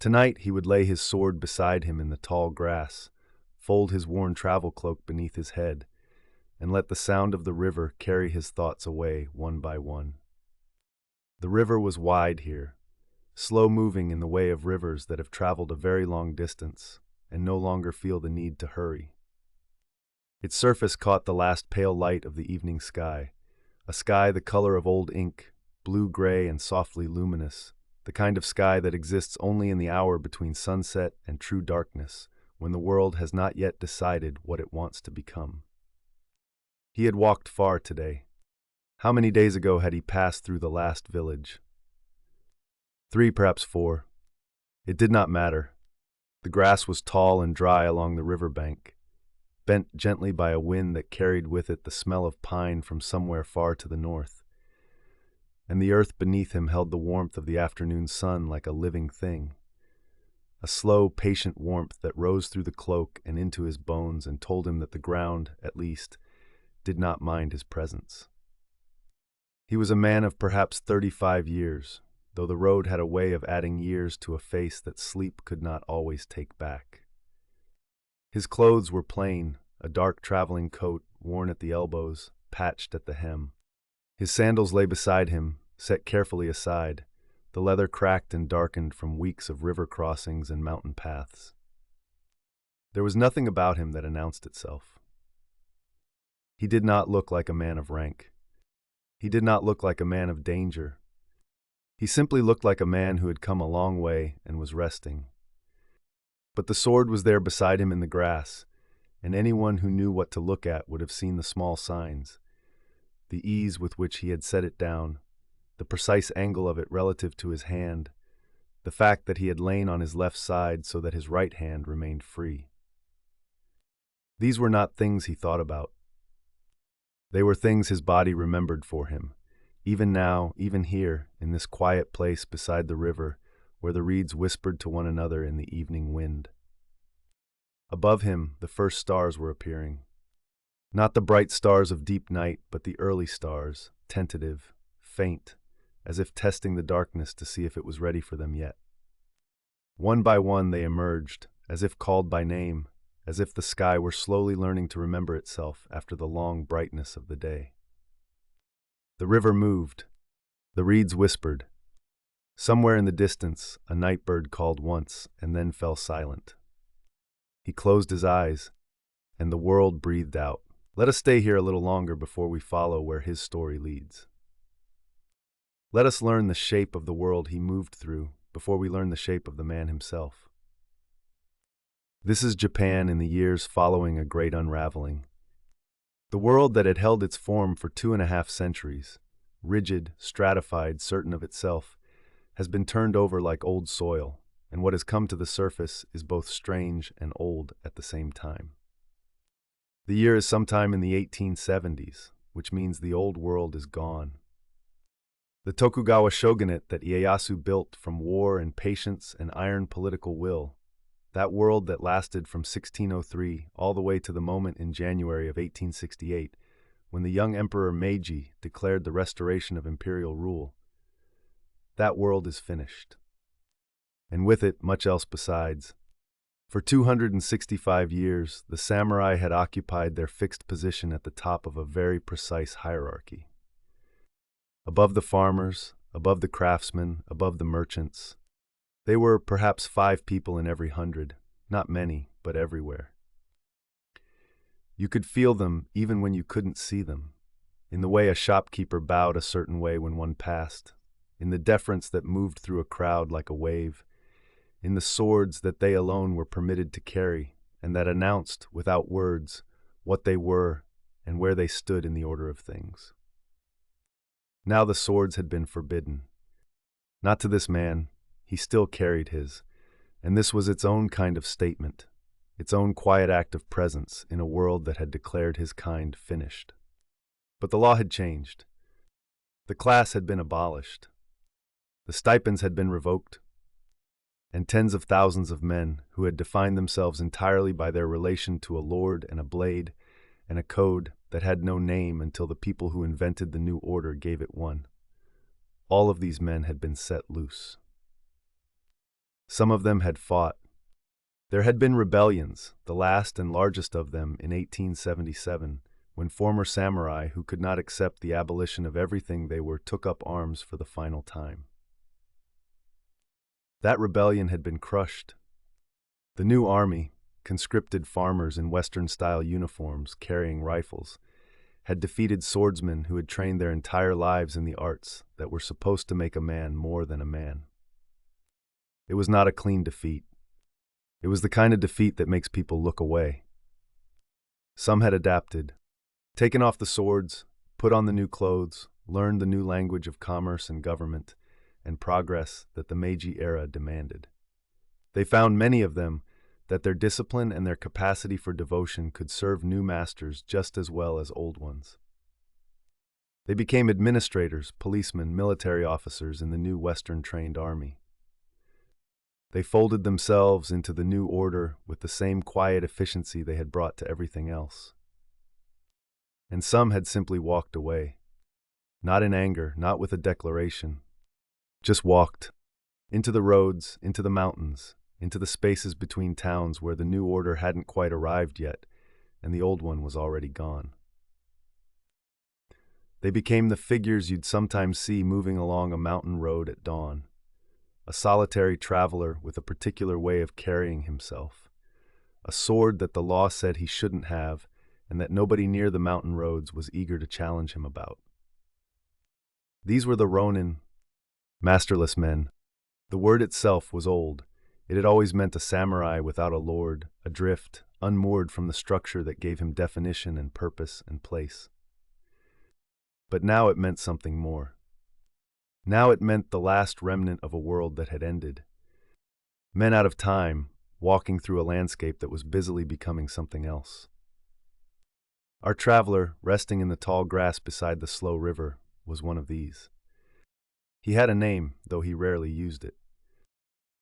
Tonight he would lay his sword beside him in the tall grass, fold his worn travel cloak beneath his head, and let the sound of the river carry his thoughts away one by one. The river was wide here, slow-moving in the way of rivers that have traveled a very long distance and no longer feel the need to hurry. Its surface caught the last pale light of the evening sky, a sky the color of old ink, blue-gray and softly luminous, the kind of sky that exists only in the hour between sunset and true darkness, when the world has not yet decided what it wants to become. He had walked far today. How many days ago had he passed through the last village? 3, perhaps 4. It did not matter. The grass was tall and dry along the river bank, bent gently by a wind that carried with it the smell of pine from somewhere far to the north. And the earth beneath him held the warmth of the afternoon sun like a living thing, a slow, patient warmth that rose through the cloak and into his bones and told him that the ground, at least, did not mind his presence. He was a man of perhaps 35 years, though the road had a way of adding years to a face that sleep could not always take back. His clothes were plain, a dark traveling coat worn at the elbows, patched at the hem. His sandals lay beside him, set carefully aside, the leather cracked and darkened from weeks of river crossings and mountain paths. There was nothing about him that announced itself. He did not look like a man of rank. He did not look like a man of danger. He simply looked like a man who had come a long way and was resting. But the sword was there beside him in the grass, and anyone who knew what to look at would have seen the small signs, the ease with which he had set it down, the precise angle of it relative to his hand, the fact that he had lain on his left side so that his right hand remained free. These were not things he thought about. They were things his body remembered for him, even now, even here, in this quiet place beside the river, where the reeds whispered to one another in the evening wind. Above him, the first stars were appearing. Not the bright stars of deep night, but the early stars, tentative, faint, as if testing the darkness to see if it was ready for them yet. One by one they emerged, as if called by name, as if the sky were slowly learning to remember itself after the long brightness of the day. The river moved. The reeds whispered. Somewhere in the distance, a night bird called once and then fell silent. He closed his eyes, and the world breathed out. Let us stay here a little longer before we follow where his story leads. Let us learn the shape of the world he moved through before we learn the shape of the man himself. This is Japan in the years following a great unraveling. The world that had held its form for 2.5 centuries, rigid, stratified, certain of itself, has been turned over like old soil, and what has come to the surface is both strange and old at the same time. The year is sometime in the 1870s, which means the old world is gone. The Tokugawa shogunate that Ieyasu built from war and patience and iron political will, that world that lasted from 1603 all the way to the moment in January of 1868, when the young Emperor Meiji declared the restoration of imperial rule, that world is finished. And with it, much else besides. For 265 years, the samurai had occupied their fixed position at the top of a very precise hierarchy. Above the farmers, above the craftsmen, above the merchants, they were perhaps 5 people in every 100, not many, but everywhere. You could feel them even when you couldn't see them, in the way a shopkeeper bowed a certain way when one passed, in the deference that moved through a crowd like a wave, in the swords that they alone were permitted to carry and that announced, without words, what they were and where they stood in the order of things. Now the swords had been forbidden. Not to this man. He still carried his, and this was its own kind of statement, its own quiet act of presence in a world that had declared his kind finished. But the law had changed. The class had been abolished. The stipends had been revoked, and tens of thousands of men who had defined themselves entirely by their relation to a lord and a blade and a code that had no name until the people who invented the new order gave it one. All of these men had been set loose. Some of them had fought. There had been rebellions, the last and largest of them in 1877, when former samurai who could not accept the abolition of everything they were took up arms for the final time. That rebellion had been crushed. The new army, conscripted farmers in Western-style uniforms carrying rifles, had defeated swordsmen who had trained their entire lives in the arts that were supposed to make a man more than a man. It was not a clean defeat. It was the kind of defeat that makes people look away. Some had adapted, taken off the swords, put on the new clothes, learned the new language of commerce and government, and progress that the Meiji era demanded. They found, many of them, that their discipline and their capacity for devotion could serve new masters just as well as old ones. They became administrators, policemen, military officers in the new Western-trained army. They folded themselves into the new order with the same quiet efficiency they had brought to everything else. And some had simply walked away, not in anger, not with a declaration, just walked into the roads, into the mountains, into the spaces between towns where the new order hadn't quite arrived yet, and the old one was already gone. They became the figures you'd sometimes see moving along a mountain road at dawn, a solitary traveler with a particular way of carrying himself, a sword that the law said he shouldn't have, and that nobody near the mountain roads was eager to challenge him about. These were the Ronin, masterless men. The word itself was old. It had always meant a samurai without a lord, adrift, unmoored from the structure that gave him definition and purpose and place. But now it meant something more. Now it meant the last remnant of a world that had ended. Men out of time, walking through a landscape that was busily becoming something else. Our traveler, resting in the tall grass beside the slow river, was one of these. He had a name, though he rarely used it.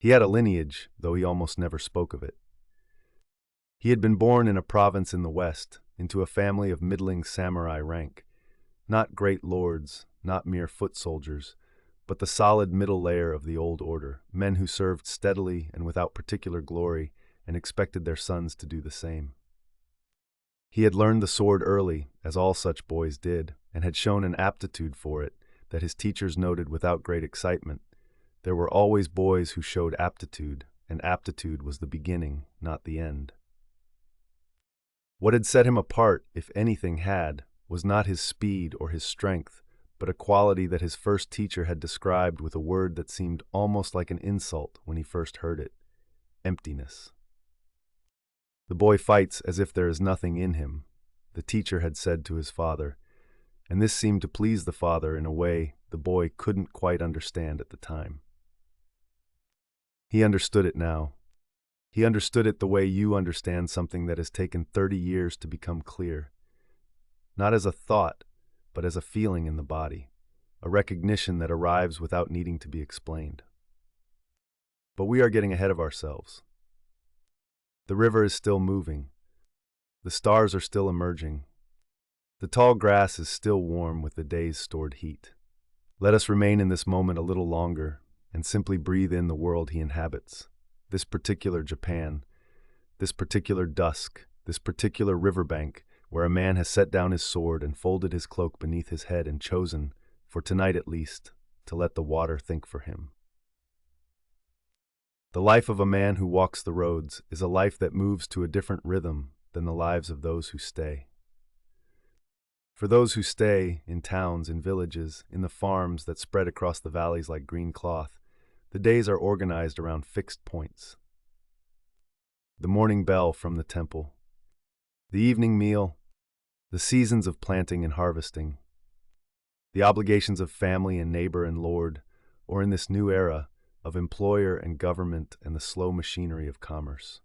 He had a lineage, though he almost never spoke of it. He had been born in a province in the west, into a family of middling samurai rank. Not great lords, not mere foot soldiers, but the solid middle layer of the old order, men who served steadily and without particular glory and expected their sons to do the same. He had learned the sword early, as all such boys did, and had shown an aptitude for it that his teachers noted without great excitement. There were always boys who showed aptitude, and aptitude was the beginning, not the end. What had set him apart, if anything had, was not his speed or his strength, but a quality that his first teacher had described with a word that seemed almost like an insult when he first heard it: emptiness. The boy fights as if there is nothing in him, the teacher had said to his father, and this seemed to please the father in a way the boy couldn't quite understand at the time. He understood it now. He understood it the way you understand something that has taken 30 years to become clear. Not as a thought, but as a feeling in the body, a recognition that arrives without needing to be explained. But we are getting ahead of ourselves. The river is still moving. The stars are still emerging. The tall grass is still warm with the day's stored heat. Let us remain in this moment a little longer and simply breathe in the world he inhabits, this particular Japan, this particular dusk, this particular riverbank where a man has set down his sword and folded his cloak beneath his head and chosen, for tonight at least, to let the water think for him. The life of a man who walks the roads is a life that moves to a different rhythm than the lives of those who stay. For those who stay in towns, in villages, in the farms that spread across the valleys like green cloth, the days are organized around fixed points. The morning bell from the temple, the evening meal, the seasons of planting and harvesting, the obligations of family and neighbor and lord, or in this new era, of employer and government and the slow machinery of commerce.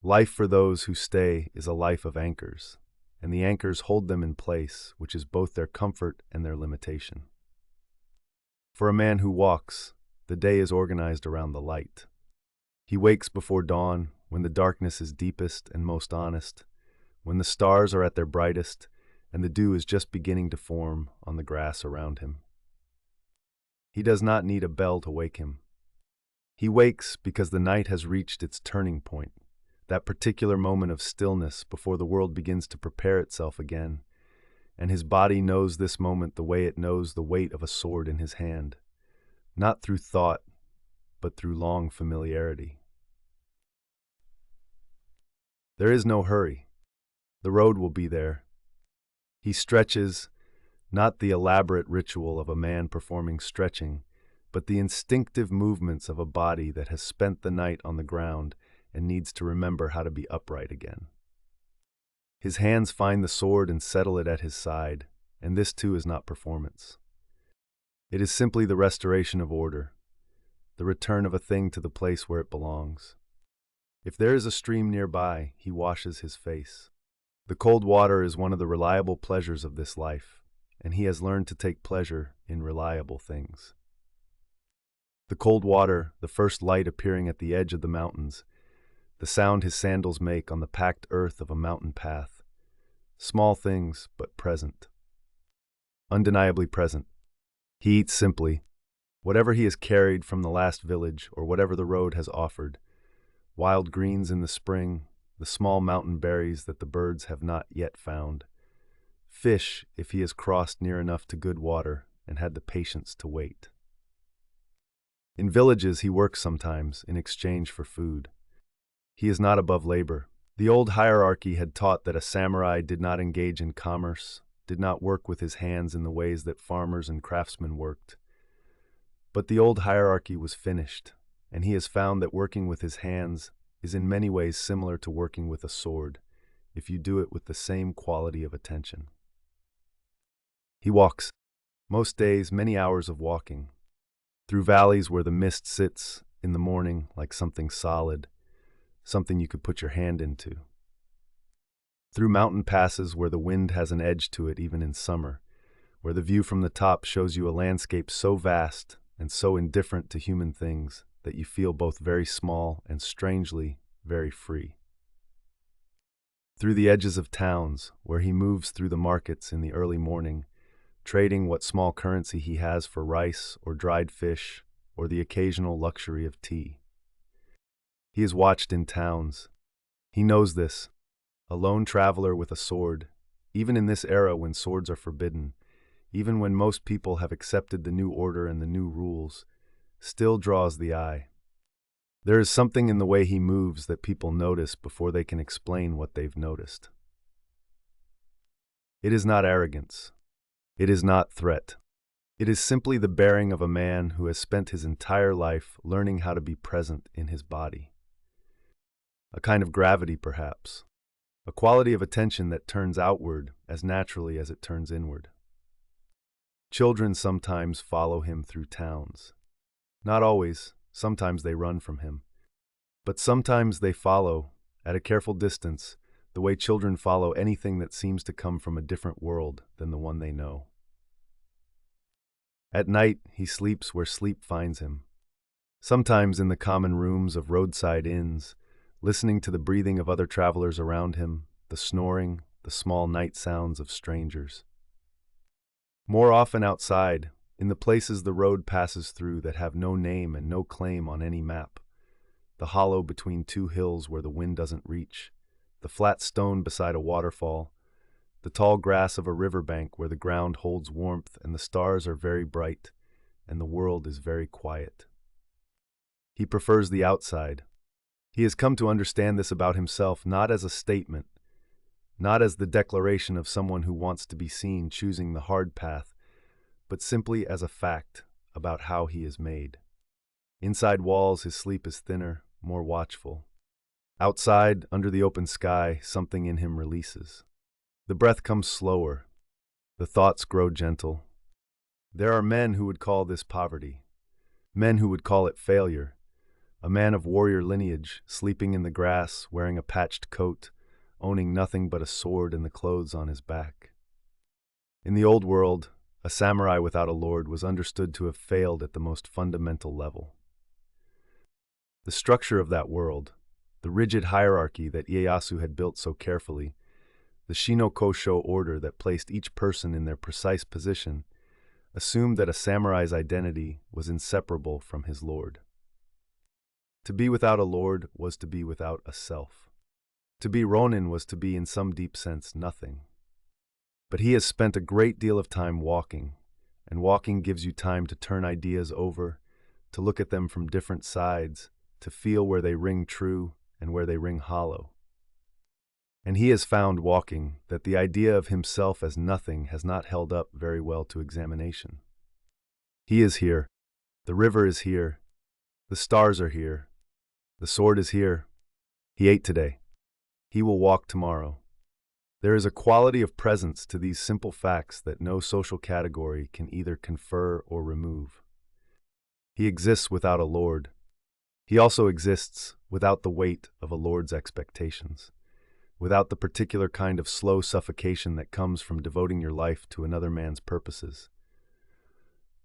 Life for those who stay is a life of anchors, and the anchors hold them in place, which is both their comfort and their limitation. For a man who walks, the day is organized around the light. He wakes before dawn, when the darkness is deepest and most honest, when the stars are at their brightest, and the dew is just beginning to form on the grass around him. He does not need a bell to wake him. He wakes because the night has reached its turning point, that particular moment of stillness before the world begins to prepare itself again, and his body knows this moment the way it knows the weight of a sword in his hand, not through thought, but through long familiarity. There is no hurry. The road will be there. He stretches, not the elaborate ritual of a man performing stretching, but the instinctive movements of a body that has spent the night on the ground and needs to remember how to be upright again. His hands find the sword and settle it at his side, and this too is not performance. It is simply the restoration of order, the return of a thing to the place where it belongs. If there is a stream nearby, he washes his face. The cold water is one of the reliable pleasures of this life, and he has learned to take pleasure in reliable things. The cold water, the first light appearing at the edge of the mountains, the sound his sandals make on the packed earth of a mountain path. Small things, but present. Undeniably present. He eats simply, whatever he has carried from the last village or whatever the road has offered. Wild greens in the spring, the small mountain berries that the birds have not yet found. Fish if he has crossed near enough to good water and had the patience to wait. In villages he works sometimes in exchange for food. He is not above labor. The old hierarchy had taught that a samurai did not engage in commerce, did not work with his hands in the ways that farmers and craftsmen worked. But the old hierarchy was finished, and he has found that working with his hands is in many ways similar to working with a sword, if you do it with the same quality of attention. He walks, most days many hours of walking, through valleys where the mist sits in the morning like something solid, something you could put your hand into. Through mountain passes where the wind has an edge to it even in summer, where the view from the top shows you a landscape so vast and so indifferent to human things that you feel both very small and strangely very free. Through the edges of towns where he moves through the markets in the early morning, trading what small currency he has for rice or dried fish or the occasional luxury of tea. He is watched in towns. He knows this. A lone traveler with a sword, even in this era when swords are forbidden, even when most people have accepted the new order and the new rules, still draws the eye. There is something in the way he moves that people notice before they can explain what they've noticed. It is not arrogance. It is not threat. It is simply the bearing of a man who has spent his entire life learning how to be present in his body. A kind of gravity, perhaps. A quality of attention that turns outward as naturally as it turns inward. Children sometimes follow him through towns. Not always, sometimes they run from him. But sometimes they follow, at a careful distance, the way children follow anything that seems to come from a different world than the one they know. At night, he sleeps where sleep finds him. Sometimes in the common rooms of roadside inns, listening to the breathing of other travelers around him, the snoring, the small night sounds of strangers. More often outside, in the places the road passes through that have no name and no claim on any map. The hollow between two hills where the wind doesn't reach, the flat stone beside a waterfall, the tall grass of a riverbank where the ground holds warmth and the stars are very bright and the world is very quiet. He prefers the outside. He has come to understand this about himself not as a statement, not as the declaration of someone who wants to be seen choosing the hard path, but simply as a fact about how he is made. Inside walls, his sleep is thinner, more watchful. Outside, under the open sky, something in him releases. The breath comes slower. The thoughts grow gentle. There are men who would call this poverty, men who would call it failure. A man of warrior lineage, sleeping in the grass, wearing a patched coat, owning nothing but a sword and the clothes on his back. In the old world, a samurai without a lord was understood to have failed at the most fundamental level. The structure of that world, the rigid hierarchy that Ieyasu had built so carefully, the Shinokosho order that placed each person in their precise position, assumed that a samurai's identity was inseparable from his lord. To be without a lord was to be without a self. To be Ronin was to be, in some deep sense, nothing. But he has spent a great deal of time walking, and walking gives you time to turn ideas over, to look at them from different sides, to feel where they ring true and where they ring hollow. And he has found, walking, that the idea of himself as nothing has not held up very well to examination. He is here, the river is here, the stars are here, the sword is here. He ate today. He will walk tomorrow. There is a quality of presence to these simple facts that no social category can either confer or remove. He exists without a lord. He also exists without the weight of a lord's expectations, without the particular kind of slow suffocation that comes from devoting your life to another man's purposes,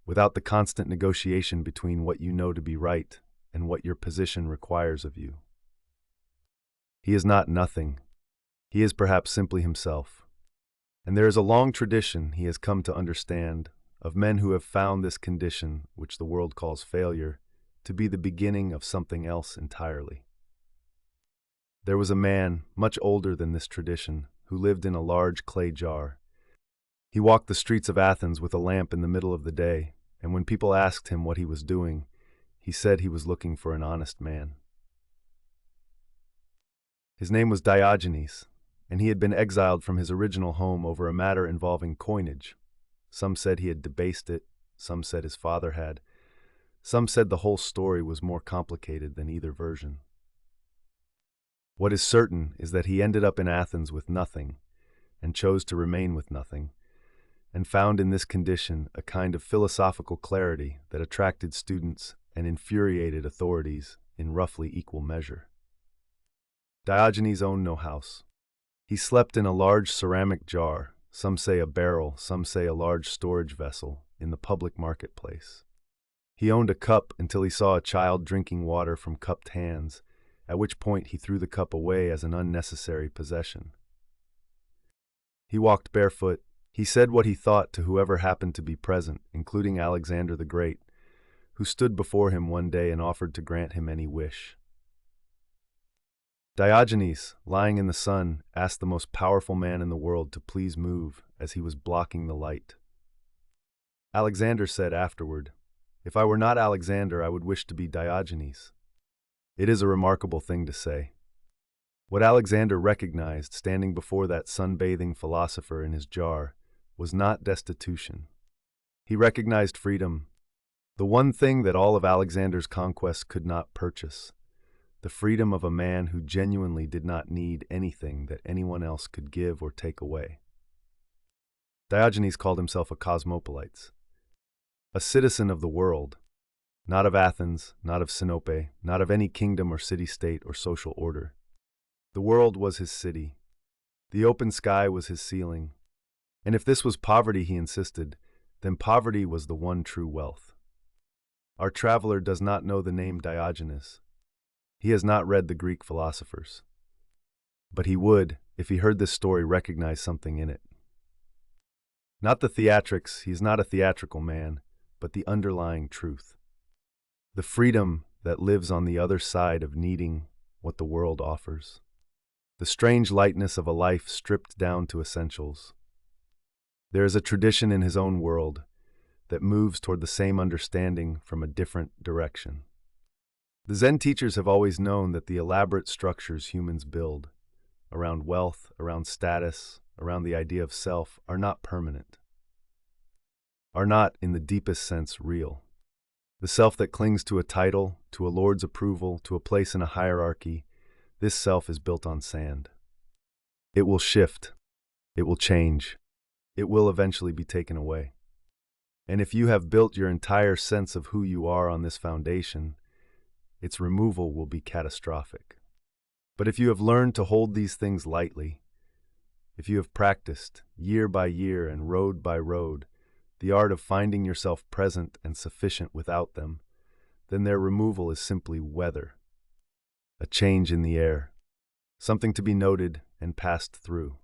without the constant negotiation between what you know to be right and what your position requires of you. He is not nothing. He is perhaps simply himself. And there is a long tradition, he has come to understand, of men who have found this condition, which the world calls failure, to be the beginning of something else entirely. There was a man, much older than this tradition, who lived in a large clay jar. He walked the streets of Athens with a lamp in the middle of the day, and when people asked him what he was doing, he said he was looking for an honest man. His name was Diogenes, and he had been exiled from his original home over a matter involving coinage. Some said he had debased it, some said his father had. Some said the whole story was more complicated than either version. What is certain is that he ended up in Athens with nothing, and chose to remain with nothing, and found in this condition a kind of philosophical clarity that attracted students and infuriated authorities in roughly equal measure. Diogenes owned no house. He slept in a large ceramic jar, some say a barrel, some say a large storage vessel, in the public marketplace. He owned a cup until he saw a child drinking water from cupped hands, at which point he threw the cup away as an unnecessary possession. He walked barefoot. He said what he thought to whoever happened to be present, including Alexander the Great, who stood before him one day and offered to grant him any wish. Diogenes, lying in the sun, asked the most powerful man in the world to please move as he was blocking the light. Alexander said afterward, "If I were not Alexander, I would wish to be Diogenes." It is a remarkable thing to say. What Alexander recognized standing before that sunbathing philosopher in his jar was not destitution. He recognized freedom, the one thing that all of Alexander's conquests could not purchase. The freedom of a man who genuinely did not need anything that anyone else could give or take away. Diogenes called himself a cosmopolite, a citizen of the world, not of Athens, not of Sinope, not of any kingdom or city-state or social order. The world was his city. The open sky was his ceiling. And if this was poverty, he insisted, then poverty was the one true wealth. Our traveler does not know the name Diogenes. He has not read the Greek philosophers. But he would, if he heard this story, recognize something in it. Not the theatrics, he is not a theatrical man, but the underlying truth. The freedom that lives on the other side of needing what the world offers. The strange lightness of a life stripped down to essentials. There is a tradition in his own world that moves toward the same understanding from a different direction. The Zen teachers have always known that the elaborate structures humans build, around wealth, around status, around the idea of self, are not permanent, are not, in the deepest sense, real. The self that clings to a title, to a lord's approval, to a place in a hierarchy, this self is built on sand. It will shift. It will change. It will eventually be taken away. And if you have built your entire sense of who you are on this foundation, its removal will be catastrophic. But if you have learned to hold these things lightly, if you have practiced, year by year and road by road, the art of finding yourself present and sufficient without them, then their removal is simply weather, a change in the air, something to be noted and passed through.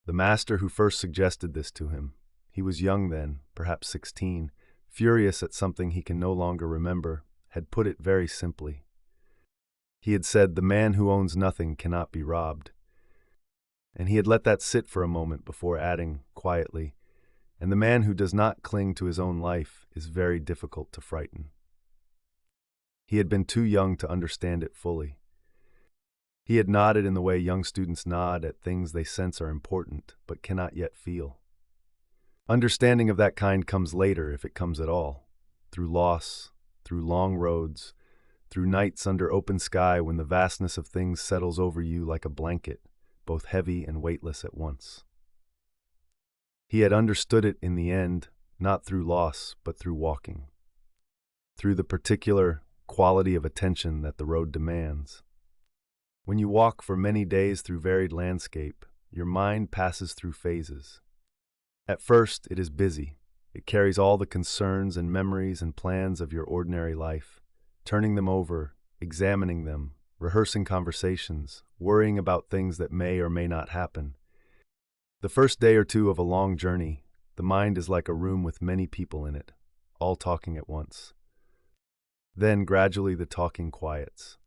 The master who first suggested this to him, he was young then, perhaps 16, furious at something he can no longer remember, had put it very simply. He had said, "The man who owns nothing cannot be robbed." And he had let that sit for a moment before adding, quietly, "And the man who does not cling to his own life is very difficult to frighten." He had been too young to understand it fully. He had nodded in the way young students nod at things they sense are important, but cannot yet feel. Understanding of that kind comes later, if it comes at all, through loss, through long roads, through nights under open sky when the vastness of things settles over you like a blanket, both heavy and weightless at once. He had understood it in the end, not through loss, but through walking, through the particular quality of attention that the road demands. When you walk for many days through varied landscape, your mind passes through phases. At first, it is busy. It carries all the concerns and memories and plans of your ordinary life, turning them over, examining them, rehearsing conversations, worrying about things that may or may not happen. The first day or two of a long journey, the mind is like a room with many people in it, all talking at once. Then, gradually, the talking quiets.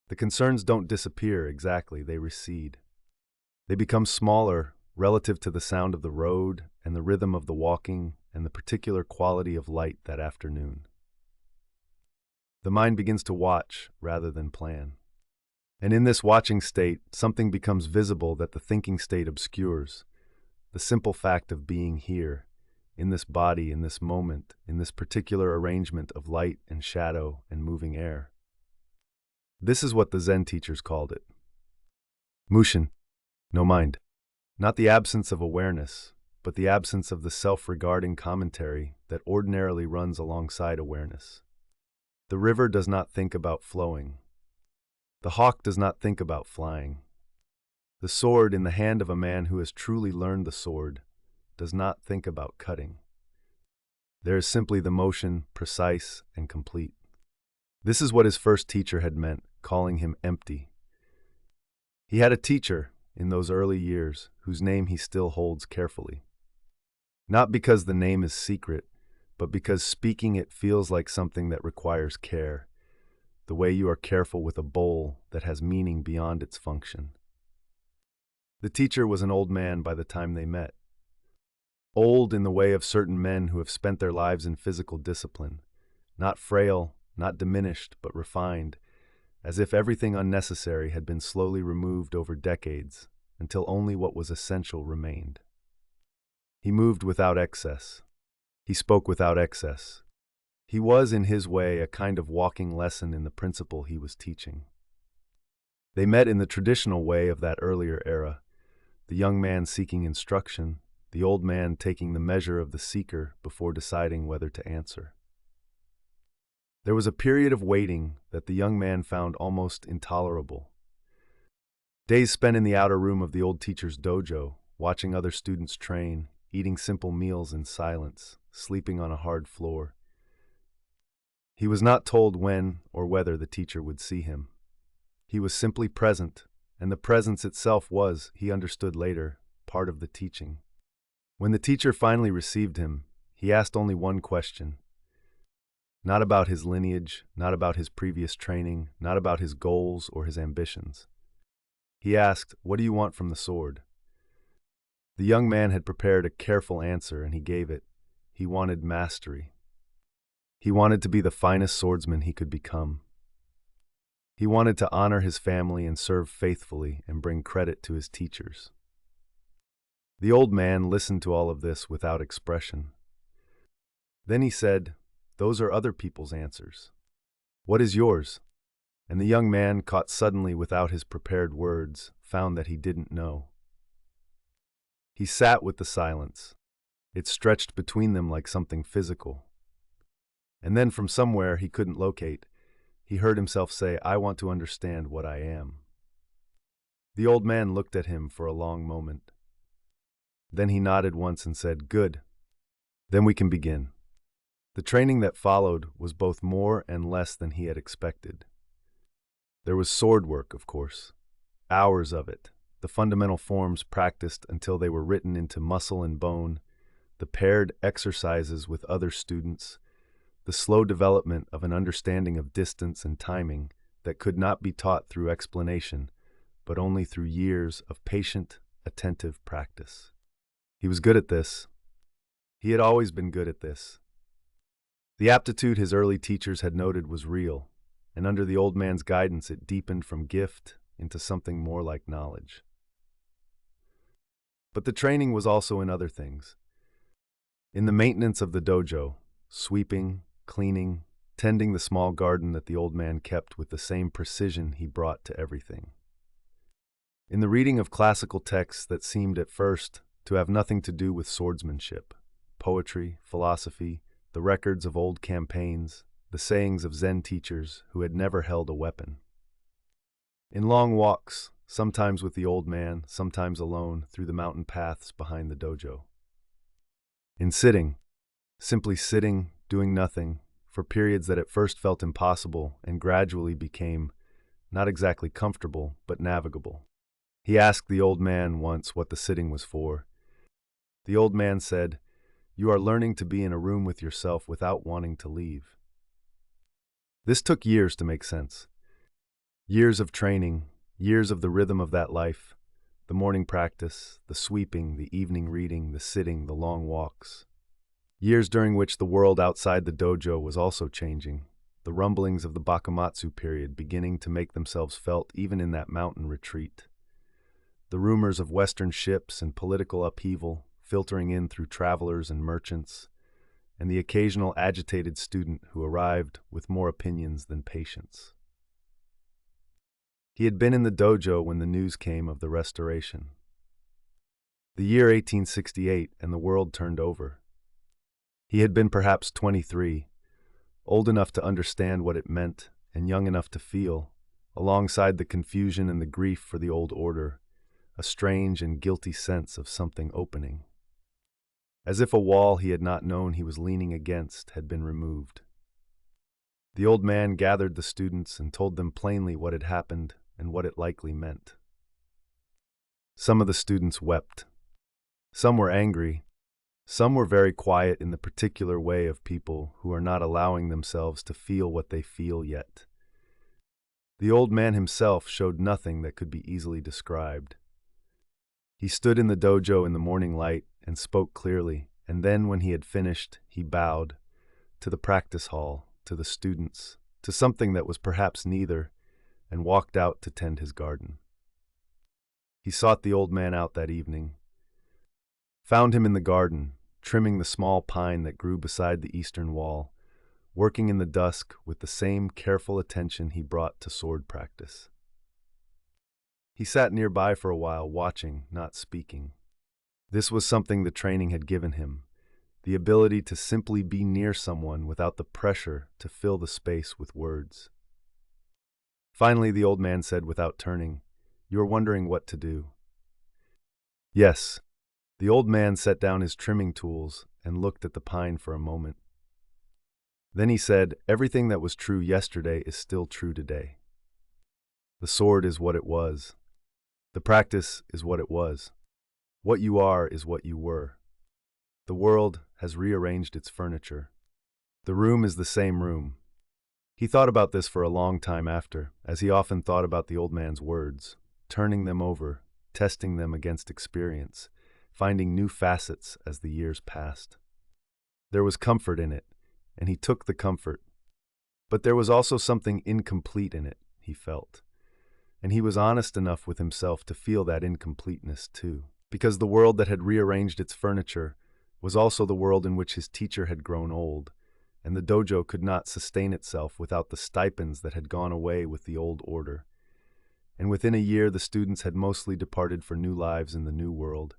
The concerns don't disappear exactly, they recede. They become smaller relative to the sound of the road and the rhythm of the walking and the particular quality of light that afternoon. The mind begins to watch rather than plan. And in this watching state, something becomes visible that the thinking state obscures. The simple fact of being here, in this body, in this moment, in this particular arrangement of light and shadow and moving air. This is what the Zen teachers called it. Mushin, no mind. Not the absence of awareness, but the absence of the self-regarding commentary that ordinarily runs alongside awareness. The river does not think about flowing. The hawk does not think about flying. The sword in the hand of a man who has truly learned the sword does not think about cutting. There is simply the motion, precise and complete. This is what his first teacher had meant, calling him empty. He had a teacher in those early years whose name he still holds carefully. Not because the name is secret, but because speaking it feels like something that requires care, the way you are careful with a bowl that has meaning beyond its function. The teacher was an old man by the time they met. Old in the way of certain men who have spent their lives in physical discipline, not frail, not diminished, but refined, as if everything unnecessary had been slowly removed over decades until only what was essential remained. He moved without excess. He spoke without excess. He was, in his way, a kind of walking lesson in the principle he was teaching. They met in the traditional way of that earlier era, the young man seeking instruction, the old man taking the measure of the seeker before deciding whether to answer. There was a period of waiting that the young man found almost intolerable. Days spent in the outer room of the old teacher's dojo, watching other students train, eating simple meals in silence, sleeping on a hard floor. He was not told when or whether the teacher would see him. He was simply present, and the presence itself was, he understood later, part of the teaching. When the teacher finally received him, he asked only one question. Not about his lineage, not about his previous training, not about his goals or his ambitions. He asked, "What do you want from the sword?" The young man had prepared a careful answer, and he gave it. He wanted mastery. He wanted to be the finest swordsman he could become. He wanted to honor his family and serve faithfully and bring credit to his teachers. The old man listened to all of this without expression. Then he said, "Those are other people's answers. What is yours?" And the young man, caught suddenly without his prepared words, found that he didn't know. He sat with the silence. It stretched between them like something physical. And then from somewhere he couldn't locate, he heard himself say, "I want to understand what I am." The old man looked at him for a long moment. Then he nodded once and said, "Good. Then we can begin." The training that followed was both more and less than he had expected. There was sword work, of course. Hours of it. The fundamental forms practiced until they were written into muscle and bone, the paired exercises with other students, the slow development of an understanding of distance and timing, that could not be taught through explanation, but only through years of patient, attentive practice. He was good at this. He had always been good at this. The aptitude his early teachers had noted was real, and under the old man's guidance it deepened from gift into something more like knowledge. But the training was also in other things. In the maintenance of the dojo, sweeping, cleaning, tending the small garden that the old man kept with the same precision he brought to everything. In the reading of classical texts that seemed at first to have nothing to do with swordsmanship, poetry, philosophy, the records of old campaigns, the sayings of Zen teachers who had never held a weapon. In long walks, sometimes with the old man, sometimes alone, through the mountain paths behind the dojo. In sitting, simply sitting, doing nothing, for periods that at first felt impossible and gradually became not exactly comfortable, but navigable. He asked the old man once what the sitting was for. The old man said, "You are learning to be in a room with yourself without wanting to leave." This took years to make sense. Years of training, years of the rhythm of that life, the morning practice, the sweeping, the evening reading, the sitting, the long walks. Years during which the world outside the dojo was also changing, the rumblings of the Bakumatsu period beginning to make themselves felt even in that mountain retreat. The rumors of Western ships and political upheaval filtering in through travelers and merchants, and the occasional agitated student who arrived with more opinions than patience. He had been in the dojo when the news came of the restoration. The year 1868, and the world turned over. He had been perhaps 23, old enough to understand what it meant and young enough to feel, alongside the confusion and the grief for the old order, a strange and guilty sense of something opening. As if a wall he had not known he was leaning against had been removed. The old man gathered the students and told them plainly what had happened and what it likely meant. Some of the students wept. Some were angry. Some were very quiet in the particular way of people who are not allowing themselves to feel what they feel yet. The old man himself showed nothing that could be easily described. He stood in the dojo in the morning light and spoke clearly, and then when he had finished, he bowed to the practice hall, to the students, to something that was perhaps neither, and walked out to tend his garden. He sought the old man out that evening, found him in the garden, trimming the small pine that grew beside the eastern wall, working in the dusk with the same careful attention he brought to sword practice. He sat nearby for a while, watching, not speaking. This was something the training had given him, the ability to simply be near someone without the pressure to fill the space with words. Finally, the old man said without turning, "You are wondering what to do." Yes. The old man set down his trimming tools and looked at the pine for a moment. Then he said, "Everything that was true yesterday is still true today. The sword is what it was. The practice is what it was. What you are is what you were. The world has rearranged its furniture. The room is the same room." He thought about this for a long time after, as he often thought about the old man's words, turning them over, testing them against experience, finding new facets as the years passed. There was comfort in it, and he took the comfort. But there was also something incomplete in it, he felt. And he was honest enough with himself to feel that incompleteness too, because the world that had rearranged its furniture was also the world in which his teacher had grown old, and the dojo could not sustain itself without the stipends that had gone away with the old order. And within a year the students had mostly departed for new lives in the new world,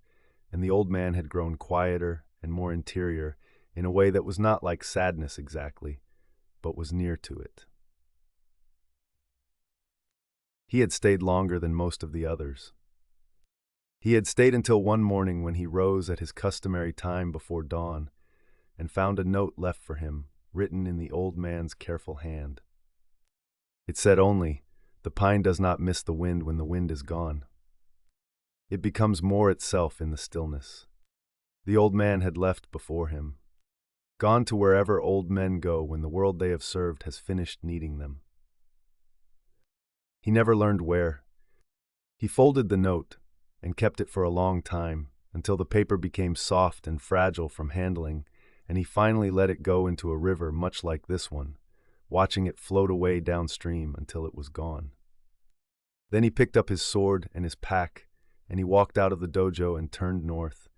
and the old man had grown quieter and more interior in a way that was not like sadness exactly, but was near to it. He had stayed longer than most of the others. He had stayed until one morning when he rose at his customary time before dawn and found a note left for him, written in the old man's careful hand. It said only, "The pine does not miss the wind when the wind is gone. It becomes more itself in the stillness." The old man had left before him, gone to wherever old men go when the world they have served has finished needing them. He never learned where. He folded the note and kept it for a long time, until the paper became soft and fragile from handling, and he finally let it go into a river much like this one, watching it float away downstream until it was gone. Then he picked up his sword and his pack, and he walked out of the dojo and turned north,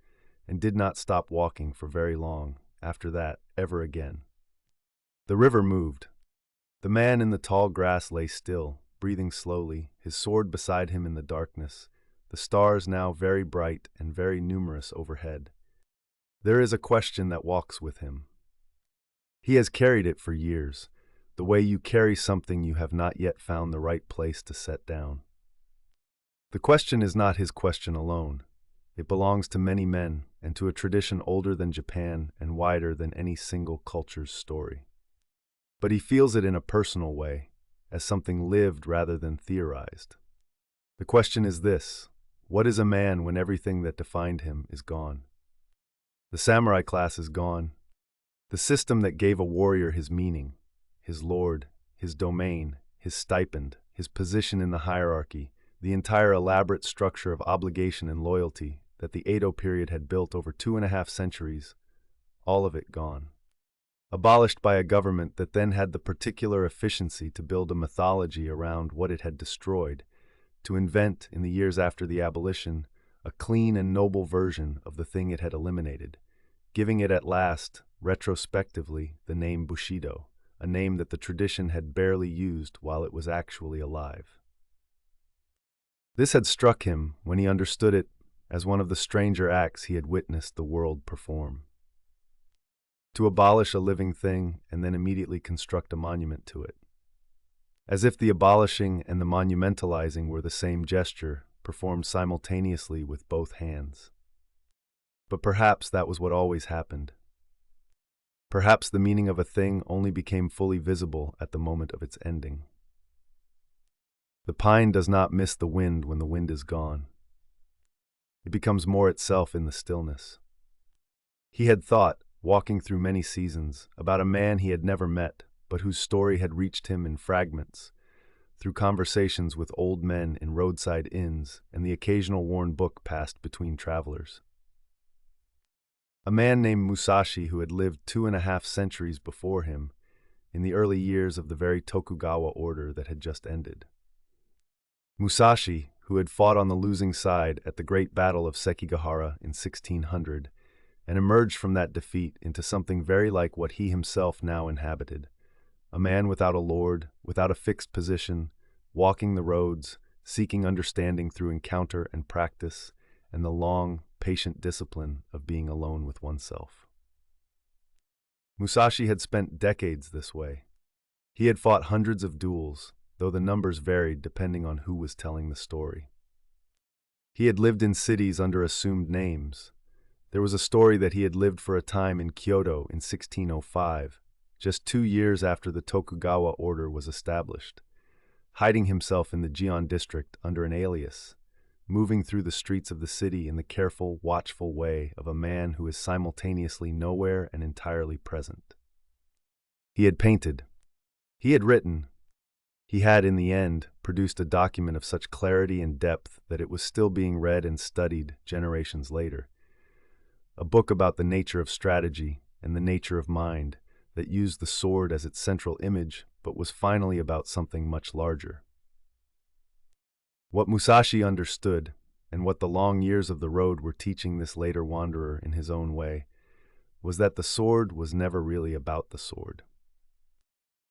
and did not stop walking for very long after that ever again. The river moved. The man in the tall grass lay still, breathing slowly, his sword beside him in the darkness, the stars now very bright and very numerous overhead. There is a question that walks with him. He has carried it for years, the way you carry something you have not yet found the right place to set down. The question is not his question alone. It belongs to many men and to a tradition older than Japan and wider than any single culture's story. But he feels it in a personal way, as something lived rather than theorized. The question is this: what is a man when everything that defined him is gone? The samurai class is gone. The system that gave a warrior his meaning, his lord, his domain, his stipend, his position in the hierarchy, the entire elaborate structure of obligation and loyalty that the Edo period had built over 2.5 centuries, all of it gone. Abolished by a government that then had the particular efficiency to build a mythology around what it had destroyed, to invent, in the years after the abolition, a clean and noble version of the thing it had eliminated, giving it at last, retrospectively, the name Bushido, a name that the tradition had barely used while it was actually alive. This had struck him when he understood it as one of the stranger acts he had witnessed the world perform. To abolish a living thing and then immediately construct a monument to it. As if the abolishing and the monumentalizing were the same gesture, performed simultaneously with both hands. But perhaps that was what always happened. Perhaps the meaning of a thing only became fully visible at the moment of its ending. The pine does not miss the wind when the wind is gone. It becomes more itself in the stillness. He had thought, walking through many seasons, about a man he had never met, but whose story had reached him in fragments, through conversations with old men in roadside inns and the occasional worn book passed between travelers. A man named Musashi who had lived 2.5 centuries before him, in the early years of the very Tokugawa order that had just ended. Musashi, who had fought on the losing side at the Great Battle of Sekigahara in 1600, and emerged from that defeat into something very like what he himself now inhabited, a man without a lord, without a fixed position, walking the roads, seeking understanding through encounter and practice, and the long, patient discipline of being alone with oneself. Musashi had spent decades this way. He had fought hundreds of duels, though the numbers varied depending on who was telling the story. He had lived in cities under assumed names. There was a story that he had lived for a time in Kyoto in 1605, just 2 years after the Tokugawa order was established, hiding himself in the Gion district under an alias, moving through the streets of the city in the careful, watchful way of a man who is simultaneously nowhere and entirely present. He had painted. He had written. He had, in the end, produced a document of such clarity and depth that it was still being read and studied generations later. A book about the nature of strategy and the nature of mind that used the sword as its central image, but was finally about something much larger. What Musashi understood, and what the long years of the road were teaching this later wanderer in his own way, was that the sword was never really about the sword.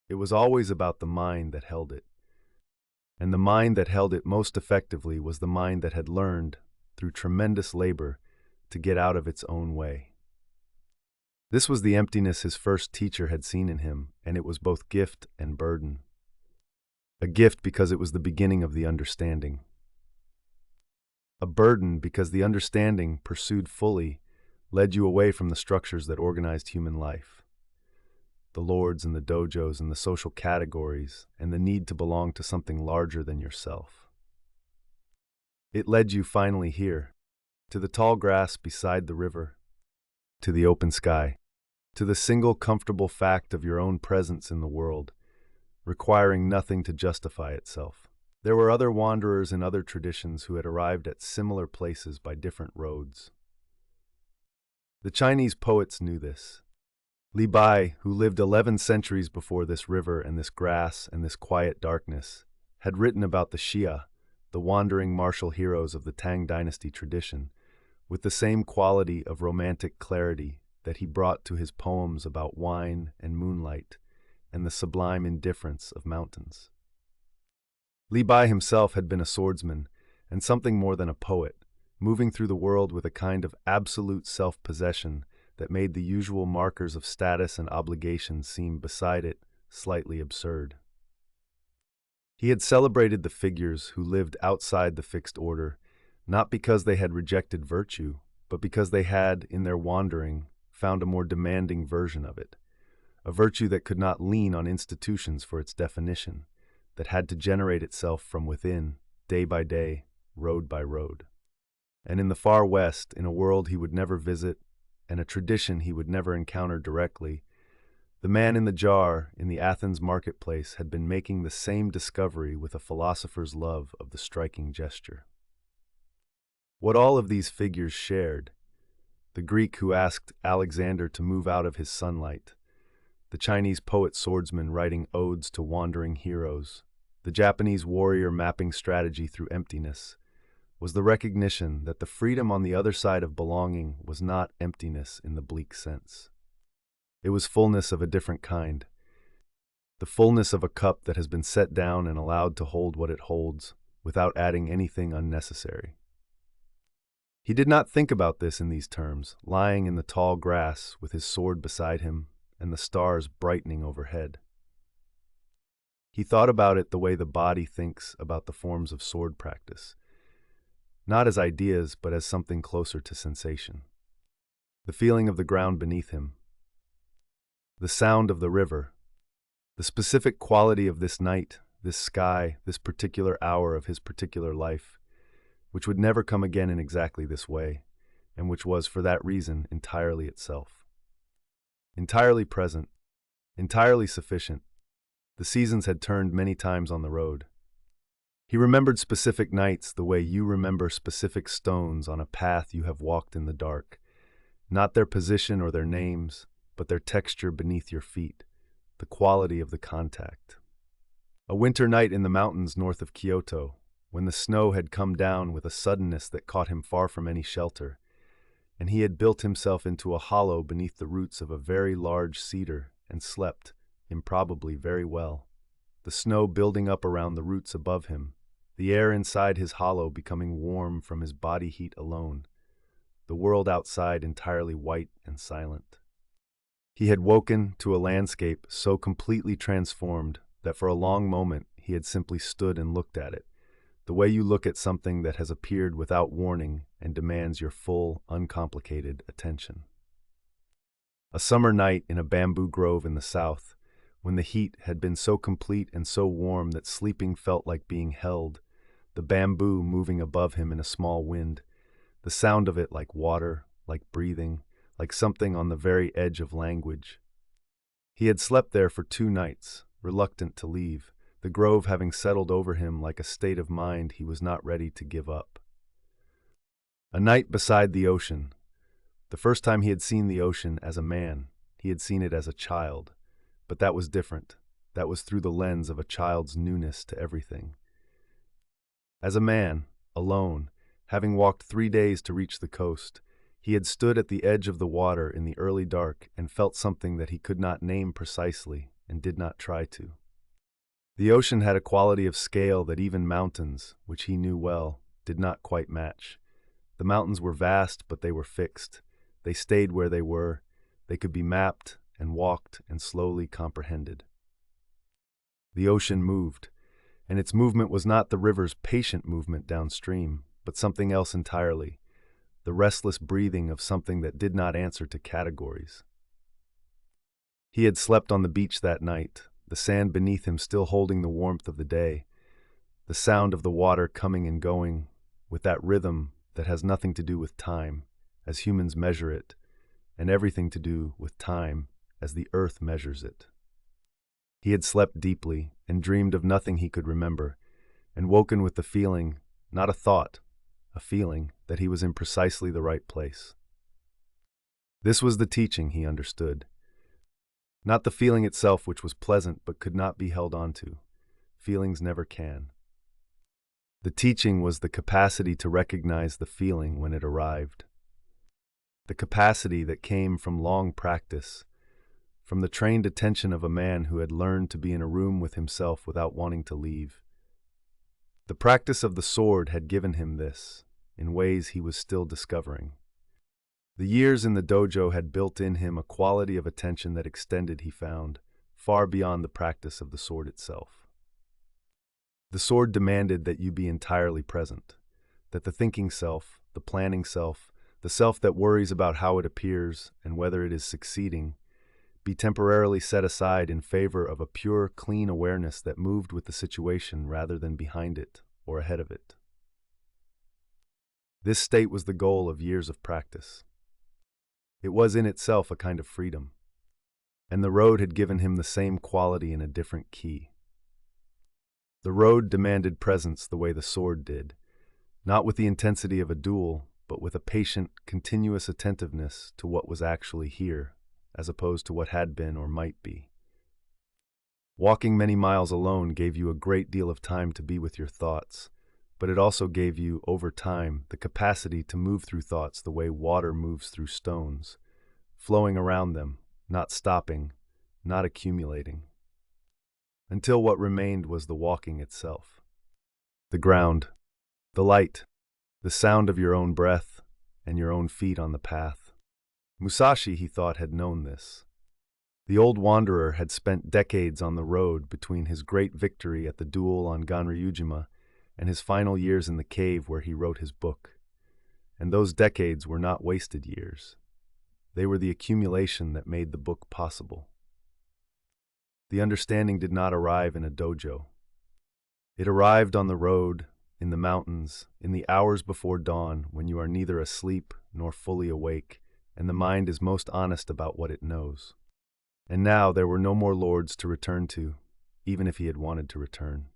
It was always about the mind that held it. And the mind that held it most effectively was the mind that had learned, through tremendous labor, to get out of its own way. This was the emptiness his first teacher had seen in him, and it was both gift and burden. A gift because it was the beginning of the understanding. A burden because the understanding, pursued fully, led you away from the structures that organized human life. The lords and the dojos and the social categories, and the need to belong to something larger than yourself. It led you finally here, to the tall grass beside the river, to the open sky, to the single comfortable fact of your own presence in the world, requiring nothing to justify itself. There were other wanderers in other traditions who had arrived at similar places by different roads. The Chinese poets knew this. Li Bai, who lived 11 centuries before this river and this grass and this quiet darkness, had written about the Xia, the wandering martial heroes of the Tang dynasty tradition, with the same quality of romantic clarity that he brought to his poems about wine and moonlight and the sublime indifference of mountains. Li Bai himself had been a swordsman and something more than a poet, moving through the world with a kind of absolute self-possession that made the usual markers of status and obligation seem beside it slightly absurd. He had celebrated the figures who lived outside the fixed order, not because they had rejected virtue, but because they had, in their wandering, found a more demanding version of it, a virtue that could not lean on institutions for its definition, that had to generate itself from within, day by day, road by road. And in the far west, in a world he would never visit, and a tradition he would never encounter directly, the man in the jar in the Athens marketplace had been making the same discovery with a philosopher's love of the striking gesture. What all of these figures shared: the Greek who asked Alexander to move out of his sunlight, the Chinese poet swordsman writing odes to wandering heroes, the Japanese warrior mapping strategy through emptiness, was the recognition that the freedom on the other side of belonging was not emptiness in the bleak sense. It was fullness of a different kind, the fullness of a cup that has been set down and allowed to hold what it holds without adding anything unnecessary. He did not think about this in these terms, lying in the tall grass with his sword beside him and the stars brightening overhead. He thought about it the way the body thinks about the forms of sword practice, not as ideas but as something closer to sensation. The feeling of the ground beneath him, the sound of the river, the specific quality of this night, this sky, this particular hour of his particular life, which would never come again in exactly this way, and which was, for that reason, entirely itself. Entirely present, entirely sufficient, the seasons had turned many times on the road. He remembered specific nights the way you remember specific stones on a path you have walked in the dark, not their position or their names, but their texture beneath your feet, the quality of the contact. A winter night in the mountains north of Kyoto, when the snow had come down with a suddenness that caught him far from any shelter, and he had built himself into a hollow beneath the roots of a very large cedar and slept, improbably, very well, the snow building up around the roots above him, the air inside his hollow becoming warm from his body heat alone, the world outside entirely white and silent. He had woken to a landscape so completely transformed that for a long moment he had simply stood and looked at it, the way you look at something that has appeared without warning and demands your full, uncomplicated attention. A summer night in a bamboo grove in the south, when the heat had been so complete and so warm that sleeping felt like being held, the bamboo moving above him in a small wind, the sound of it like water, like breathing, like something on the very edge of language. He had slept there for 2 nights, reluctant to leave, the grove having settled over him like a state of mind he was not ready to give up. A night beside the ocean. The first time he had seen the ocean as a man, he had seen it as a child, but that was different. That was through the lens of a child's newness to everything. As a man, alone, having walked 3 days to reach the coast, he had stood at the edge of the water in the early dark and felt something that he could not name precisely and did not try to. The ocean had a quality of scale that even mountains, which he knew well, did not quite match. The mountains were vast, but they were fixed. They stayed where they were. They could be mapped and walked and slowly comprehended. The ocean moved, and its movement was not the river's patient movement downstream, but something else entirely, the restless breathing of something that did not answer to categories. He had slept on the beach that night, the sand beneath him still holding the warmth of the day, the sound of the water coming and going, with that rhythm that has nothing to do with time, as humans measure it, and everything to do with time, as the earth measures it. He had slept deeply and dreamed of nothing he could remember, and woken with the feeling, not a thought, a feeling, that he was in precisely the right place. This was the teaching he understood. Not the feeling itself, which was pleasant but could not be held onto. Feelings never can. The teaching was the capacity to recognize the feeling when it arrived. The capacity that came from long practice, from the trained attention of a man who had learned to be in a room with himself without wanting to leave. The practice of the sword had given him this, in ways he was still discovering. The years in the dojo had built in him a quality of attention that extended, he found, far beyond the practice of the sword itself. The sword demanded that you be entirely present, that the thinking self, the planning self, the self that worries about how it appears and whether it is succeeding, be temporarily set aside in favor of a pure, clean awareness that moved with the situation rather than behind it or ahead of it. This state was the goal of years of practice. It was in itself a kind of freedom, and the road had given him the same quality in a different key. The road demanded presence the way the sword did, not with the intensity of a duel, but with a patient, continuous attentiveness to what was actually here, as opposed to what had been or might be. Walking many miles alone gave you a great deal of time to be with your thoughts, but it also gave you, over time, the capacity to move through thoughts the way water moves through stones, flowing around them, not stopping, not accumulating, until what remained was the walking itself. The ground, the light, the sound of your own breath, and your own feet on the path. Musashi, he thought, had known this. The old wanderer had spent decades on the road between his great victory at the duel on Ganryujima and his final years in the cave where he wrote his book. And those decades were not wasted years. They were the accumulation that made the book possible. The understanding did not arrive in a dojo. It arrived on the road, in the mountains, in the hours before dawn, when you are neither asleep nor fully awake, and the mind is most honest about what it knows. And now there were no more lords to return to, even if he had wanted to return.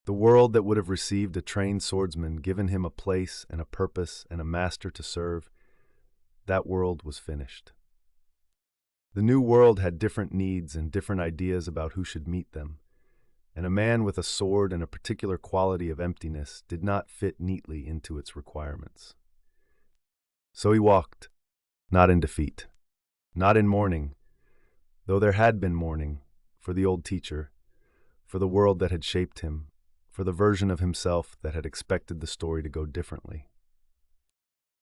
The world that would have received a trained swordsman, given him a place and a purpose and a master to serve, that world was finished. The new world had different needs and different ideas about who should meet them, and a man with a sword and a particular quality of emptiness did not fit neatly into its requirements. So he walked, not in defeat, not in mourning, though there had been mourning, for the old teacher, for the world that had shaped him, for the version of himself that had expected the story to go differently.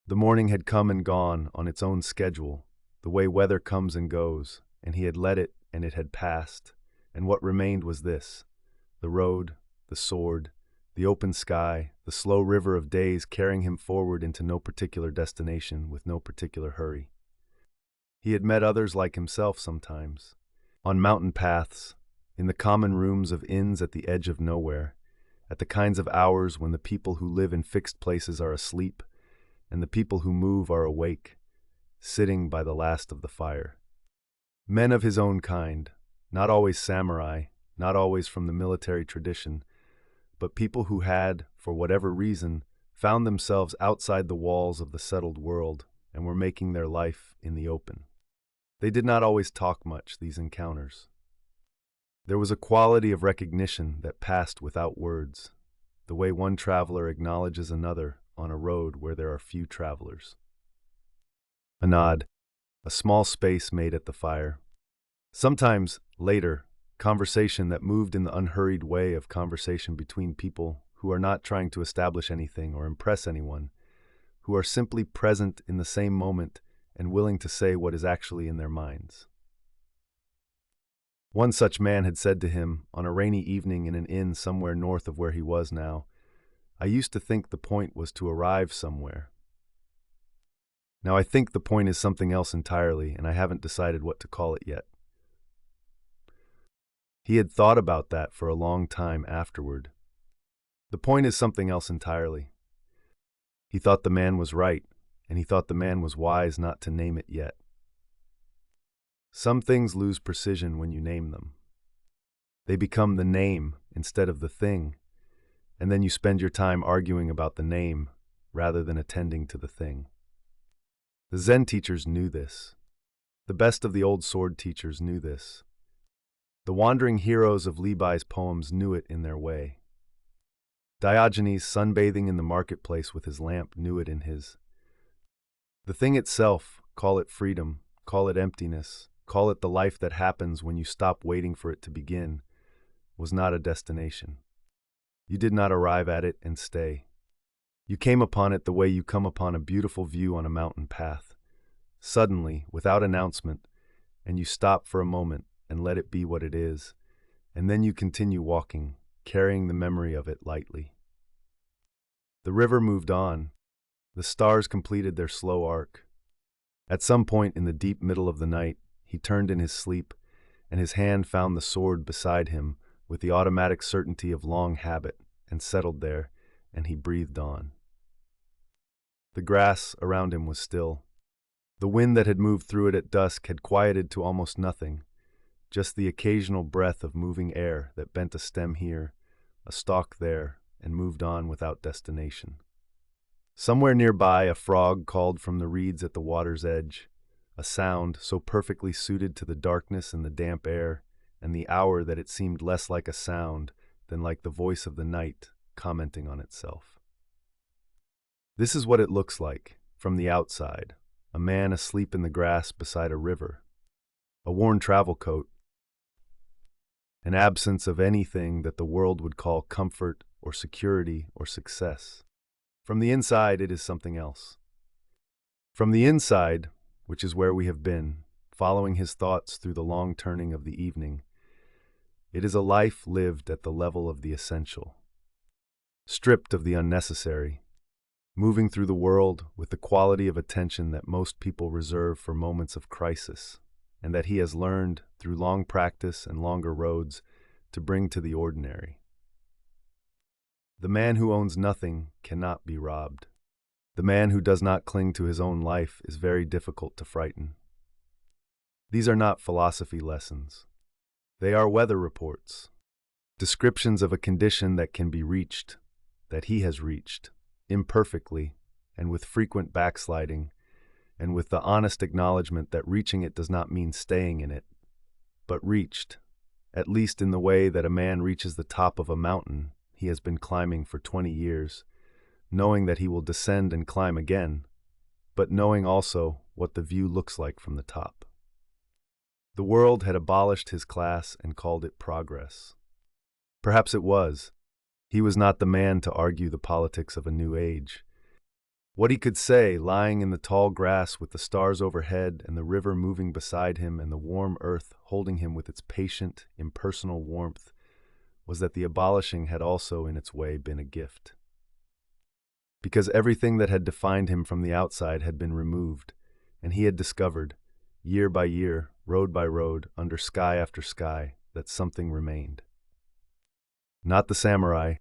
The morning had come and gone on its own schedule, the way weather comes and goes, and he had let it, and it had passed, and what remained was this: the road, the sword, the open sky, the slow river of days carrying him forward into no particular destination with no particular hurry. He had met others like himself sometimes, on mountain paths, in the common rooms of inns at the edge of nowhere, at the kinds of hours when the people who live in fixed places are asleep and the people who move are awake, sitting by the last of the fire. Men of his own kind, not always samurai, not always from the military tradition, but people who had, for whatever reason, found themselves outside the walls of the settled world and were making their life in the open. They did not always talk much, these encounters. There was a quality of recognition that passed without words, the way one traveler acknowledges another on a road where there are few travelers. A nod, a small space made at the fire. Sometimes, later, conversation that moved in the unhurried way of conversation between people who are not trying to establish anything or impress anyone, who are simply present in the same moment and willing to say what is actually in their minds. One such man had said to him, on a rainy evening in an inn somewhere north of where he was now, "I used to think the point was to arrive somewhere. Now I think the point is something else entirely, and I haven't decided what to call it yet." He had thought about that for a long time afterward. The point is something else entirely. He thought the man was right, and he thought the man was wise not to name it yet. Some things lose precision when you name them. They become the name instead of the thing, and then you spend your time arguing about the name rather than attending to the thing. The Zen teachers knew this. The best of the old sword teachers knew this. The wandering heroes of Li's poems knew it in their way. Diogenes, sunbathing in the marketplace with his lamp, knew it in his. The thing itself, call it freedom, call it emptiness, call it the life that happens when you stop waiting for it to begin, was not a destination. You did not arrive at it and stay. You came upon it the way you come upon a beautiful view on a mountain path, suddenly, without announcement, and you stop for a moment and let it be what it is, and then you continue walking, carrying the memory of it lightly. The river moved on. The stars completed their slow arc. At some point in the deep middle of the night, he turned in his sleep, and his hand found the sword beside him with the automatic certainty of long habit, and settled there, and he breathed on. The grass around him was still. The wind that had moved through it at dusk had quieted to almost nothing, just the occasional breath of moving air that bent a stem here, a stalk there, and moved on without destination. Somewhere nearby, a frog called from the reeds at the water's edge, a sound so perfectly suited to the darkness and the damp air, and the hour that it seemed less like a sound than like the voice of the night commenting on itself. This is what it looks like, from the outside, a man asleep in the grass beside a river, a worn travel coat, an absence of anything that the world would call comfort or security or success. From the inside, it is something else. From the inside, which is where we have been, following his thoughts through the long turning of the evening, it is a life lived at the level of the essential, stripped of the unnecessary, moving through the world with the quality of attention that most people reserve for moments of crisis, and that he has learned, through long practice and longer roads, to bring to the ordinary. The man who owns nothing cannot be robbed. The man who does not cling to his own life is very difficult to frighten. These are not philosophy lessons. They are weather reports, descriptions of a condition that can be reached, that he has reached, imperfectly, and with frequent backsliding, and with the honest acknowledgement that reaching it does not mean staying in it, but reached, at least in the way that a man reaches the top of a mountain he has been climbing for 20 years, knowing that he will descend and climb again, but knowing also what the view looks like from the top. The world had abolished his class and called it progress. Perhaps it was. He was not the man to argue the politics of a new age. What he could say, lying in the tall grass with the stars overhead and the river moving beside him and the warm earth holding him with its patient, impersonal warmth, was that the abolishing had also in its way been a gift. Because everything that had defined him from the outside had been removed, and he had discovered, year by year, road by road, under sky after sky, that something remained. Not the samurai,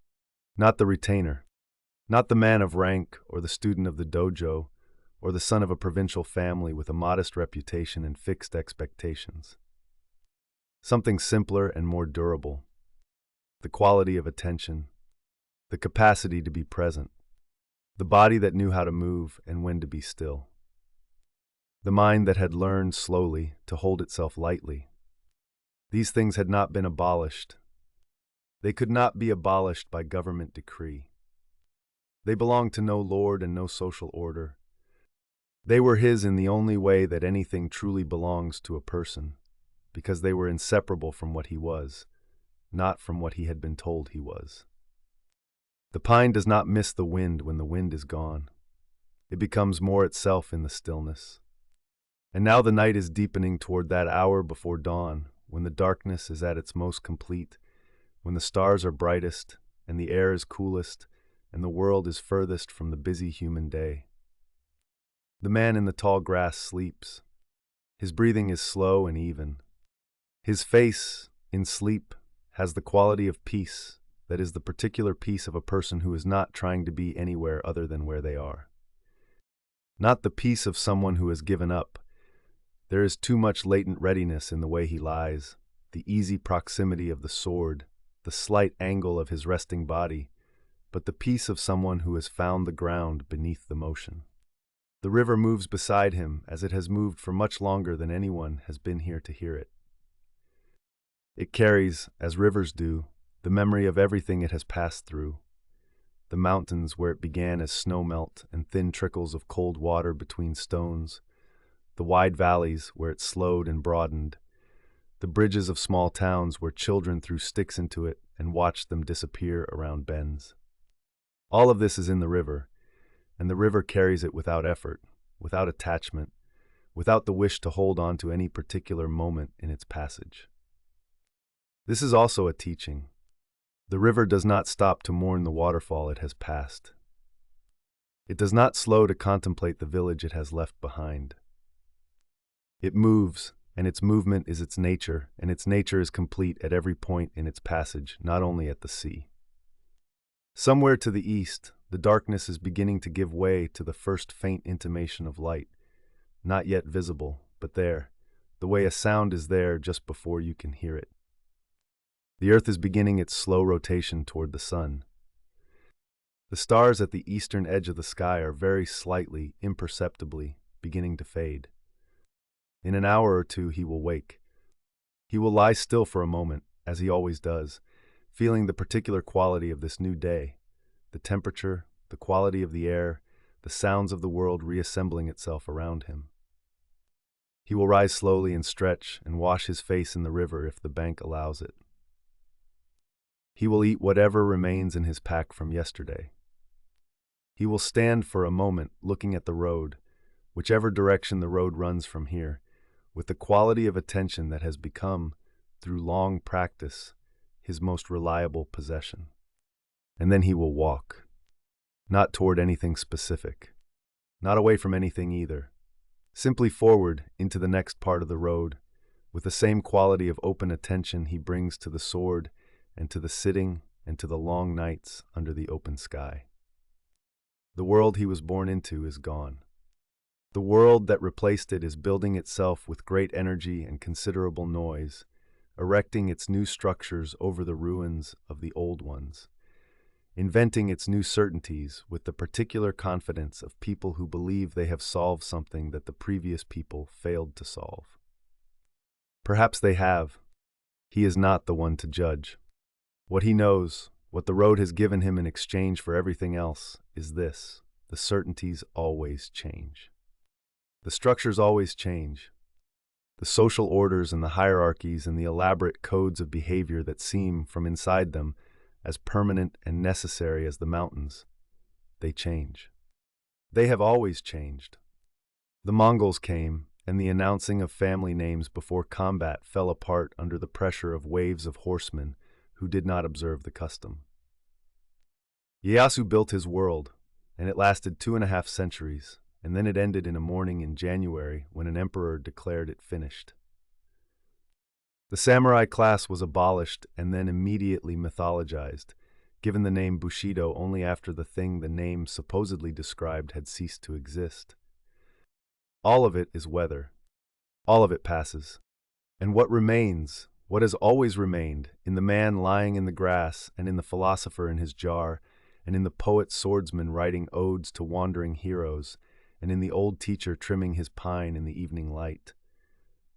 not the retainer, not the man of rank or the student of the dojo, or the son of a provincial family with a modest reputation and fixed expectations. Something simpler and more durable. The quality of attention, the capacity to be present, the body that knew how to move and when to be still, the mind that had learned slowly to hold itself lightly. These things had not been abolished. They could not be abolished by government decree. They belonged to no lord and no social order. They were his in the only way that anything truly belongs to a person, because they were inseparable from what he was, not from what he had been told he was. The pine does not miss the wind when the wind is gone. It becomes more itself in the stillness. And now the night is deepening toward that hour before dawn, when the darkness is at its most complete, when the stars are brightest, and the air is coolest, and the world is furthest from the busy human day. The man in the tall grass sleeps. His breathing is slow and even. His face, in sleep, has the quality of peace, that is the particular peace of a person who is not trying to be anywhere other than where they are. Not the peace of someone who has given up. There is too much latent readiness in the way he lies, the easy proximity of the sword, the slight angle of his resting body, but the peace of someone who has found the ground beneath the motion. The river moves beside him as it has moved for much longer than anyone has been here to hear it. It carries, as rivers do, the memory of everything it has passed through. The mountains where it began as snow melt and thin trickles of cold water between stones, the wide valleys where it slowed and broadened, the bridges of small towns where children threw sticks into it and watched them disappear around bends. All of this is in the river, and the river carries it without effort, without attachment, without the wish to hold on to any particular moment in its passage. This is also a teaching. The river does not stop to mourn the waterfall it has passed. It does not slow to contemplate the village it has left behind. It moves, and its movement is its nature, and its nature is complete at every point in its passage, not only at the sea. Somewhere to the east, the darkness is beginning to give way to the first faint intimation of light, not yet visible, but there, the way a sound is there just before you can hear it. The earth is beginning its slow rotation toward the sun. The stars at the eastern edge of the sky are very slightly, imperceptibly, beginning to fade. In an hour or two he will wake. He will lie still for a moment, as he always does, feeling the particular quality of this new day, the temperature, the quality of the air, the sounds of the world reassembling itself around him. He will rise slowly and stretch and wash his face in the river if the bank allows it. He will eat whatever remains in his pack from yesterday. He will stand for a moment looking at the road, whichever direction the road runs from here, with the quality of attention that has become, through long practice, his most reliable possession. And then he will walk, not toward anything specific, not away from anything either, simply forward into the next part of the road, with the same quality of open attention he brings to the sword and to the sitting and to the long nights under the open sky. The world he was born into is gone. The world that replaced it is building itself with great energy and considerable noise, erecting its new structures over the ruins of the old ones, inventing its new certainties with the particular confidence of people who believe they have solved something that the previous people failed to solve. Perhaps they have. He is not the one to judge. What he knows, what the road has given him in exchange for everything else, is this: the certainties always change. The structures always change. The social orders and the hierarchies and the elaborate codes of behavior that seem, from inside them, as permanent and necessary as the mountains, they change. They have always changed. The Mongols came, and the announcing of family names before combat fell apart under the pressure of waves of horsemen who did not observe the custom. Ieyasu built his world, and it lasted 2.5 centuries, and then it ended in a morning in January when an emperor declared it finished. The samurai class was abolished and then immediately mythologized, given the name Bushido only after the thing the name supposedly described had ceased to exist. All of it is weather. All of it passes. And what remains, what has always remained, in the man lying in the grass, and in the philosopher in his jar, and in the poet swordsman writing odes to wandering heroes, and in the old teacher trimming his pine in the evening light,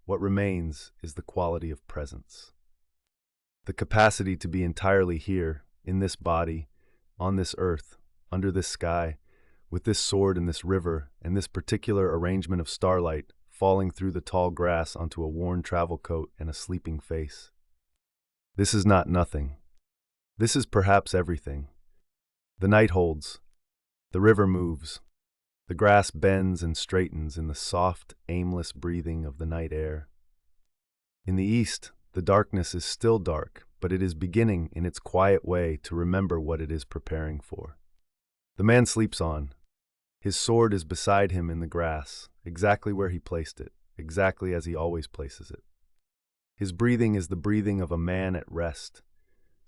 what remains is the quality of presence. The capacity to be entirely here, in this body, on this earth, under this sky, with this sword and this river, and this particular arrangement of starlight falling through the tall grass onto a worn travel coat and a sleeping face. This is not nothing. This is perhaps everything. The night holds. The river moves. The grass bends and straightens in the soft, aimless breathing of the night air. In the east, the darkness is still dark, but it is beginning in its quiet way to remember what it is preparing for. The man sleeps on. His sword is beside him in the grass, exactly where he placed it, exactly as he always places it. His breathing is the breathing of a man at rest,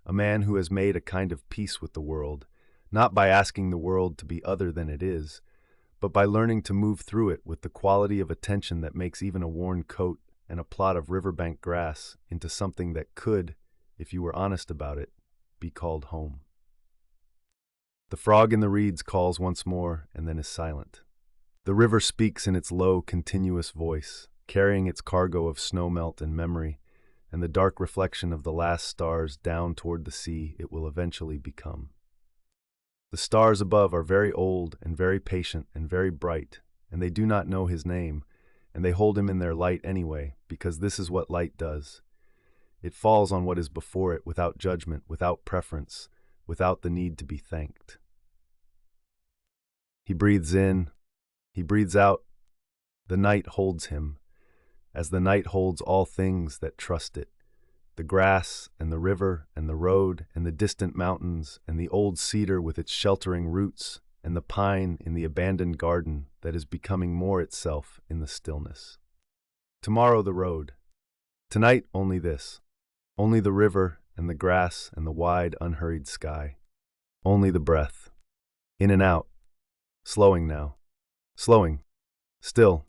a man who has made a kind of peace with the world, not by asking the world to be other than it is, but by learning to move through it with the quality of attention that makes even a worn coat and a plot of riverbank grass into something that could, if you were honest about it, be called home. The frog in the reeds calls once more and then is silent. The river speaks in its low, continuous voice, carrying its cargo of snowmelt and memory, and the dark reflection of the last stars down toward the sea it will eventually become. The stars above are very old and very patient and very bright, and they do not know his name, and they hold him in their light anyway, because this is what light does. It falls on what is before it without judgment, without preference, without the need to be thanked. He breathes in, he breathes out. The night holds him, as the night holds all things that trust it. The grass and the river and the road and the distant mountains and the old cedar with its sheltering roots and the pine in the abandoned garden that is becoming more itself in the stillness. Tomorrow the road. Tonight only this. Only the river and the grass and the wide, unhurried sky. Only the breath. In and out. Slowing now. Slowing. Still.